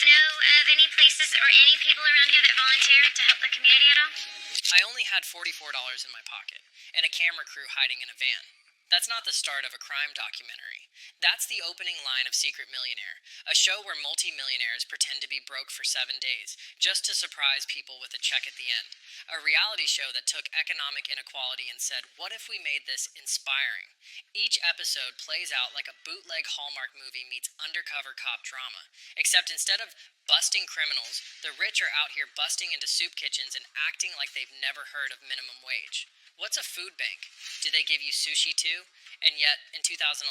know of any places or any people around here that volunteer to help the community at all? I only had $44 in my pocket and a camera crew hiding in a van. That's not the start of a crime documentary. That's the opening line of Secret Millionaire, a show where multimillionaires pretend to be broke for 7 days just to surprise people with a check at the end. A reality show that took economic inequality and said, what if we made this inspiring? Each episode plays out like a bootleg Hallmark movie meets undercover cop drama, except instead of busting criminals, the rich are out here busting into soup kitchens and acting like they've never heard of minimum wage. What's a food bank? Do they give you sushi too? And yet, in 2011,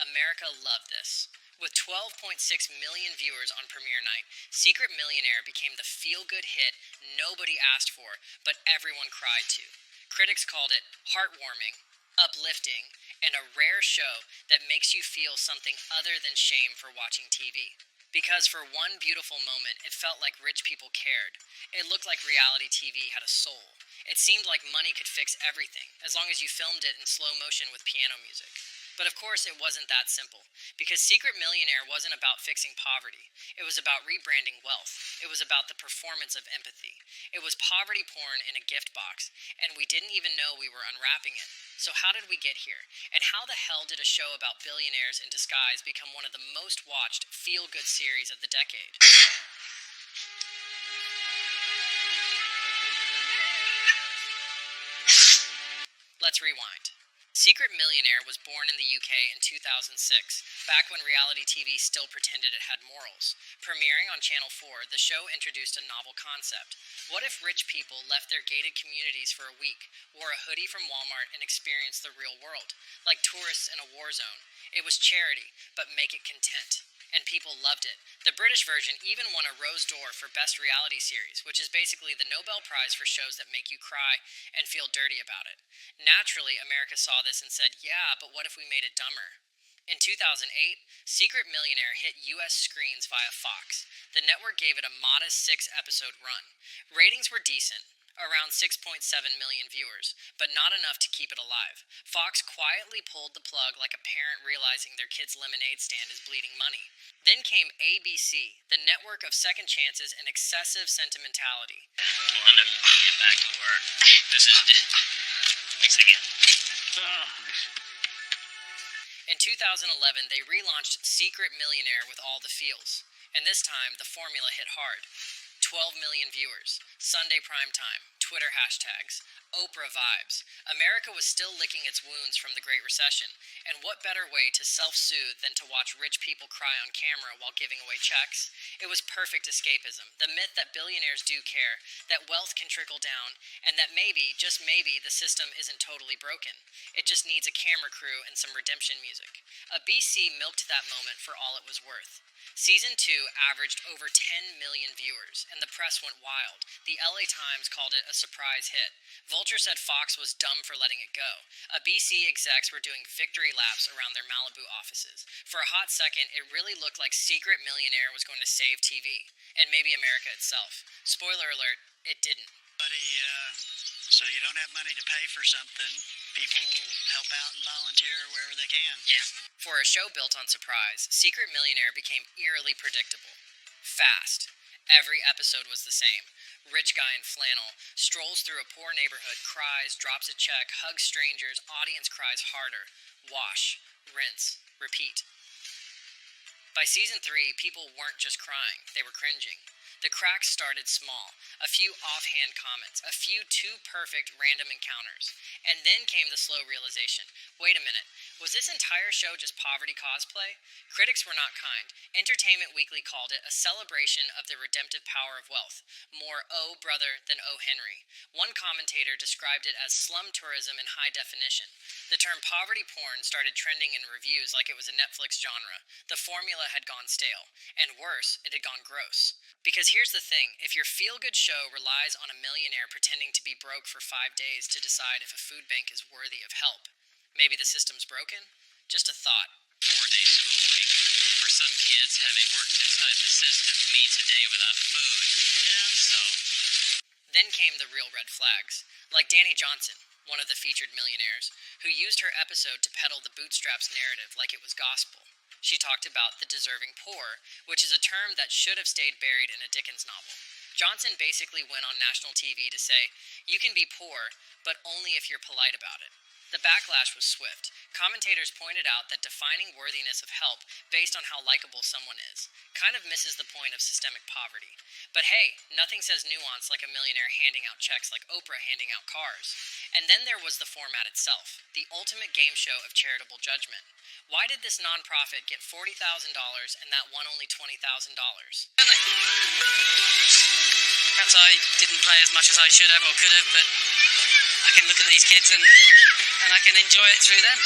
America loved this. With 12.6 million viewers on premiere night, Secret Millionaire became the feel-good hit nobody asked for, but everyone cried to. Critics called it heartwarming, uplifting, and a rare show that makes you feel something other than shame for watching TV. Because for one beautiful moment, it felt like rich people cared. It looked like reality TV had a soul. It seemed like money could fix everything, as long as you filmed it in slow motion with piano music. But of course, it wasn't that simple, because Secret Millionaire wasn't about fixing poverty. It was about rebranding wealth. It was about the performance of empathy. It was poverty porn in a gift box, and we didn't even know we were unwrapping it. So how did we get here? And how the hell did a show about billionaires in disguise become one of the most watched feel-good series of the decade? Let's rewind. Secret Millionaire was born in the UK in 2006, back when reality TV still pretended it had morals. Premiering on Channel 4, the show introduced a novel concept. What if rich people left their gated communities for a week, wore a hoodie from Walmart, and experienced the real world? Like tourists in a war zone. It was charity, but make it content. And people loved it. The British version even won a Rose d'Or for Best Reality Series, which is basically the Nobel Prize for shows that make you cry and feel dirty about it. Naturally, America saw this and said, yeah, but what if we made it dumber? In 2008, Secret Millionaire hit U.S. screens via Fox. The network gave it a modest 6-episode run. Ratings were decent, around 6.7 million viewers, but not enough to keep it alive. Fox quietly pulled the plug like a parent realizing their kid's lemonade stand is bleeding money. Then came ABC, the network of second chances and excessive sentimentality. Well, I'm gonna get back to work. This is... Thanks again. In 2011, they relaunched Secret Millionaire with all the feels. And this time, the formula hit hard. 12 million viewers, Sunday primetime, Twitter hashtags, Oprah vibes. America was still licking its wounds from the Great Recession, and what better way to self-soothe than to watch rich people cry on camera while giving away checks? It was perfect escapism, the myth that billionaires do care, that wealth can trickle down, and that maybe, just maybe, the system isn't totally broken. It just needs a camera crew and some redemption music. ABC milked that moment for all it was worth. Season 2 averaged over 10 million viewers, and the press went wild. The LA Times called it a surprise hit. Vulture said Fox was dumb for letting it go. BC execs were doing victory laps around their Malibu offices. For a hot second, it really looked like Secret Millionaire was going to save TV, and maybe America itself. Spoiler alert, it didn't. So you don't have money to pay for something, people help out and volunteer wherever they can. Yeah. For a show built on surprise, Secret Millionaire became eerily predictable. Fast. Every episode was the same. Rich guy in flannel strolls through a poor neighborhood, cries, drops a check, hugs strangers, audience cries harder. Wash, rinse, repeat. By season 3, people weren't just crying, they were cringing. The cracks started small, a few offhand comments, a few too perfect random encounters. And then came the slow realization. Wait a minute, was this entire show just poverty cosplay? Critics were not kind. Entertainment Weekly called it a celebration of the redemptive power of wealth. More oh brother than oh Henry. One commentator described it as slum tourism in high definition. The term poverty porn started trending in reviews like it was a Netflix genre. The formula had gone stale. And worse, it had gone gross. Because here's the thing, if your feel-good show relies on a millionaire pretending to be broke for 5 days to decide if a food bank is worthy of help, maybe the system's broken? Just a thought. 4-day school week. For some kids, having worked inside the system means a day without food. Yeah. So... Then came the real red flags, like Danny Johnson, one of the featured millionaires, who used her episode to peddle the bootstraps narrative like it was gospel. She talked about the deserving poor, which is a term that should have stayed buried in a Dickens novel. Johnson basically went on national TV to say, you can be poor, but only if you're polite about it. The backlash was swift. Commentators pointed out that defining worthiness of help based on how likable someone is kind of misses the point of systemic poverty. But hey, nothing says nuance like a millionaire handing out checks like Oprah handing out cars. And then there was the format itself, the ultimate game show of charitable judgment. Why did this nonprofit get $40,000 and that one only $20,000? Perhaps I didn't play as much as I should have or could have, but I can look at these kids and I can enjoy it through them.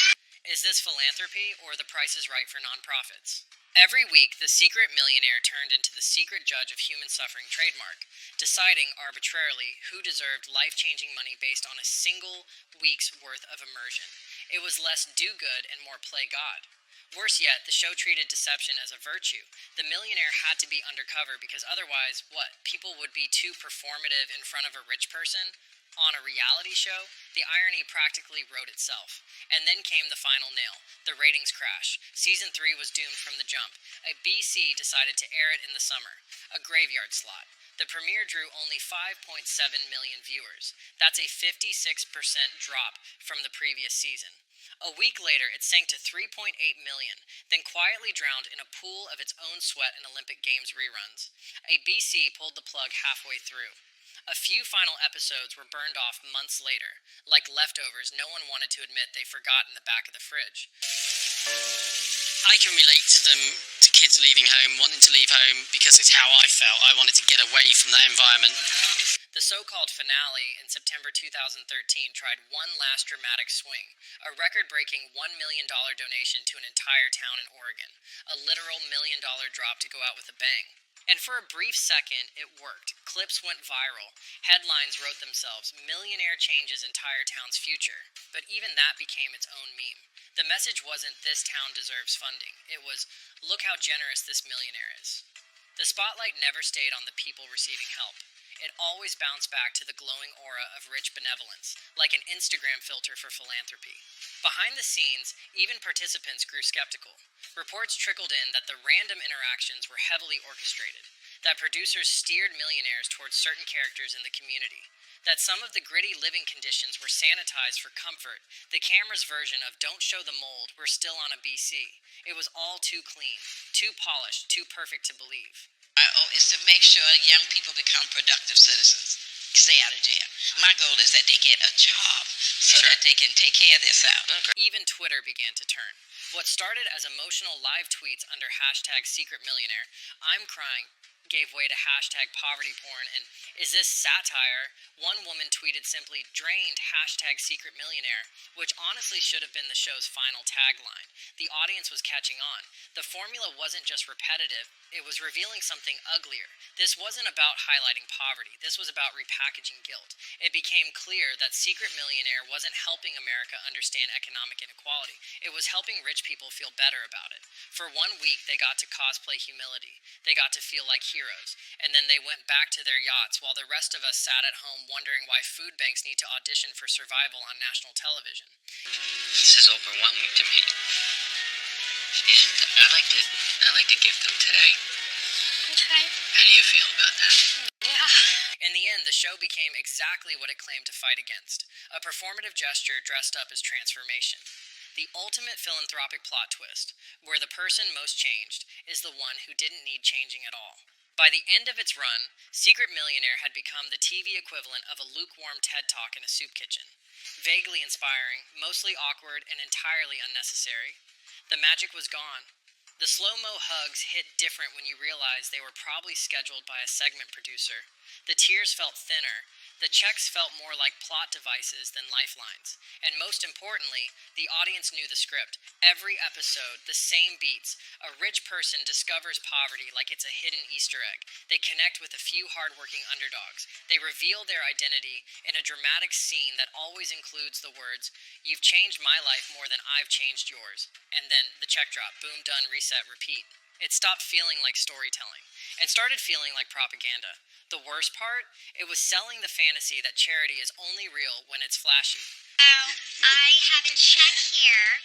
Is this philanthropy or the price is right for nonprofits? Every week, the secret millionaire turned into the secret judge of human suffering trademark, deciding arbitrarily who deserved life-changing money based on a single week's worth of immersion. It was less do good and more play God. Worse yet, the show treated deception as a virtue. The millionaire had to be undercover because otherwise, what? People would be too performative in front of a rich person? On a reality show, the irony practically wrote itself. And then came the final nail, the ratings crash. Season 3 was doomed from the jump. A BC decided to air it in the summer, a graveyard slot. The premiere drew only 5.7 million viewers. That's a 56% drop from the previous season. A week later, it sank to 3.8 million, then quietly drowned in a pool of its own sweat in Olympic Games reruns. A BC pulled the plug halfway through. A few final episodes were burned off months later. Like leftovers, no one wanted to admit they forgot in the back of the fridge. I can relate to them, to kids leaving home, wanting to leave home, because it's how I felt. I wanted to get away from that environment. The so-called finale in September 2013 tried one last dramatic swing, a record-breaking $1 million donation to an entire town in Oregon, a literal $1 million drop to go out with a bang. And for a brief second, it worked. Clips went viral. Headlines wrote themselves, "Millionaire changes entire town's future." But even that became its own meme. The message wasn't, "This town deserves funding." It was, "Look how generous this millionaire is." The spotlight never stayed on the people receiving help. It always bounced back to the glowing aura of rich benevolence, like an Instagram filter for philanthropy. Behind the scenes, even participants grew skeptical. Reports trickled in that the random interactions were heavily orchestrated, that producers steered millionaires towards certain characters in the community, that some of the gritty living conditions were sanitized for comfort. The camera's version of "Don't show the mold, we're still on a BC." It was all too clean, too polished, too perfect to believe. My goal is to make sure young people become productive citizens, stay out of jail. My goal is that they get a job so that they can take care of themselves. Even Twitter began to turn. What started as emotional live tweets under hashtag secret millionaire, "I'm crying," gave way to hashtag poverty porn and "Is this satire?" One woman tweeted simply "drained hashtag secret millionaire," which honestly should have been the show's final tagline. The audience was catching on. The formula wasn't just repetitive, it was revealing something uglier. This wasn't about highlighting poverty, this was about repackaging guilt. It became clear that secret millionaire wasn't helping America understand economic inequality. It was helping rich people feel better about it. For 1 week, they got to cosplay humility. They got to feel like heroes. And then they went back to their yachts while the rest of us sat at home wondering why food banks need to audition for survival on national television. This is overwhelming to me. And I'd like to gift them today. Okay. How do you feel about that? Yeah. In the end, the show became exactly what it claimed to fight against, a performative gesture dressed up as transformation. The ultimate philanthropic plot twist, where the person most changed is the one who didn't need changing at all. By the end of its run, Secret Millionaire had become the TV equivalent of a lukewarm TED Talk in a soup kitchen. Vaguely inspiring, mostly awkward, and entirely unnecessary. The magic was gone. The slow-mo hugs hit different when you realized they were probably scheduled by a segment producer. The tears felt thinner. The checks felt more like plot devices than lifelines. And most importantly, the audience knew the script. Every episode, the same beats. A rich person discovers poverty like it's a hidden Easter egg. They connect with a few hardworking underdogs. They reveal their identity in a dramatic scene that always includes the words, "You've changed my life more than I've changed yours." And then the check drop. Boom, done, reset, repeat. It stopped feeling like storytelling. It started feeling like propaganda. The worst part? It was selling the fantasy that charity is only real when it's flashy. So, I have a check here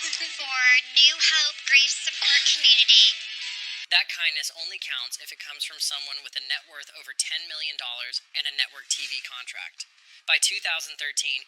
for New Hope Grief Support Community. That kindness only counts if it comes from someone with a net worth over $10 million and a network TV contract. By 2013,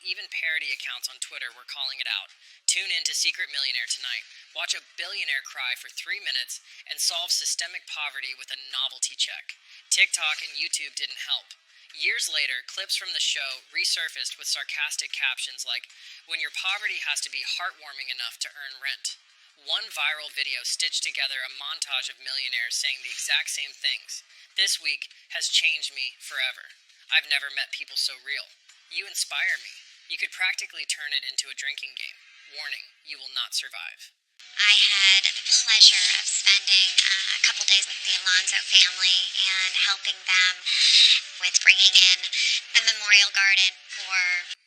even parody accounts on Twitter were calling it out. Tune in to Secret Millionaire tonight. Watch a billionaire cry for 3 minutes and solve systemic poverty with a novelty check. TikTok and YouTube didn't help. Years later, clips from the show resurfaced with sarcastic captions like, "When your poverty has to be heartwarming enough to earn rent." One viral video stitched together a montage of millionaires saying the exact same things. This week has changed me forever. I've never met people so real. You inspire me. You could practically turn it into a drinking game. Warning, you will not survive. I had the pleasure of spending a couple days with the Alonzo family and helping them with bringing in a memorial garden for...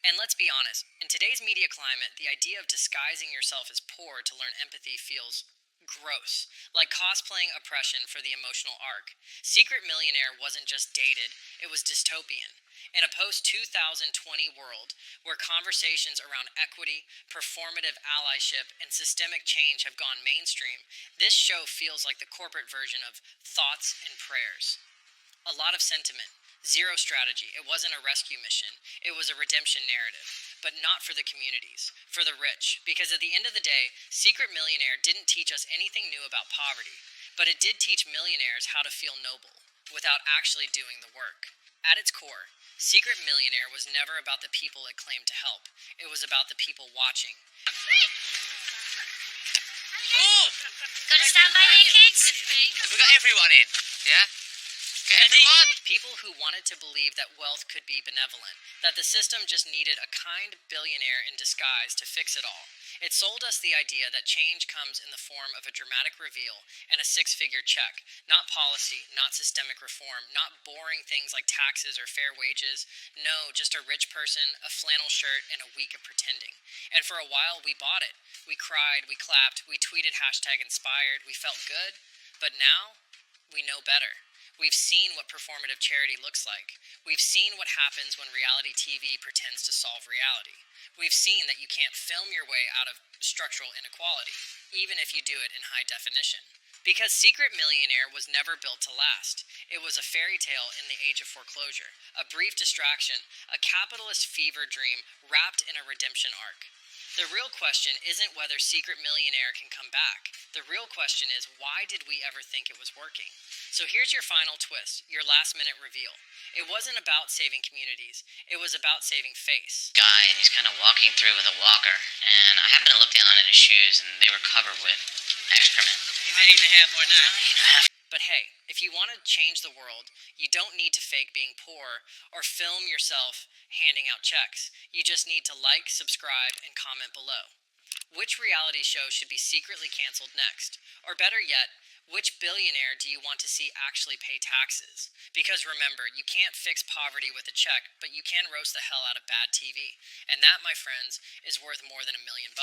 And let's be honest, in today's media climate, the idea of disguising yourself as poor to learn empathy feels gross, like cosplaying oppression for the emotional arc. Secret Millionaire wasn't just dated, it was dystopian. In a post-2020 world, where conversations around equity, performative allyship, and systemic change have gone mainstream, this show feels like the corporate version of Thoughts and Prayers. A lot of sentiment, zero strategy. It wasn't a rescue mission. It was a redemption narrative. But not for the communities, for the rich. Because at the end of the day, Secret Millionaire didn't teach us anything new about poverty, but it did teach millionaires how to feel noble, without actually doing the work. At its core, Secret Millionaire was never about the people it claimed to help. It was about the people watching. Gonna stand by me, kids? Have we got everyone in? Yeah? Get everyone? People who wanted to believe that wealth could be benevolent, that the system just needed a kind billionaire in disguise to fix it all. It sold us the idea that change comes in the form of a dramatic reveal and a six-figure check. Not policy, not systemic reform, not boring things like taxes or fair wages. No, just a rich person, a flannel shirt, and a week of pretending. And for a while, we bought it. We cried, we clapped, we tweeted #inspired, we felt good. But now, we know better. We've seen what performative charity looks like. We've seen what happens when reality TV pretends to solve reality. We've seen that you can't film your way out of structural inequality, even if you do it in high definition. Because Secret Millionaire was never built to last. It was a fairy tale in the age of foreclosure, a brief distraction, a capitalist fever dream wrapped in a redemption arc. The real question isn't whether Secret Millionaire can come back. The real question is, why did we ever think it was working? So here's your final twist, your last-minute reveal. It wasn't about saving communities. It was about saving face. Guy, and he's kind of walking through with a walker, and I happened to look down at his shoes, and they were covered with excrement. He's eating a half or not. But hey, if you want to change the world, you don't need to fake being poor or film yourself handing out checks. You just need to like, subscribe, and comment below. Which reality show should be secretly canceled next? Or better yet, which billionaire do you want to see actually pay taxes? Because remember, you can't fix poverty with a check, but you can roast the hell out of bad TV. And that, my friends, is worth more than $1 million.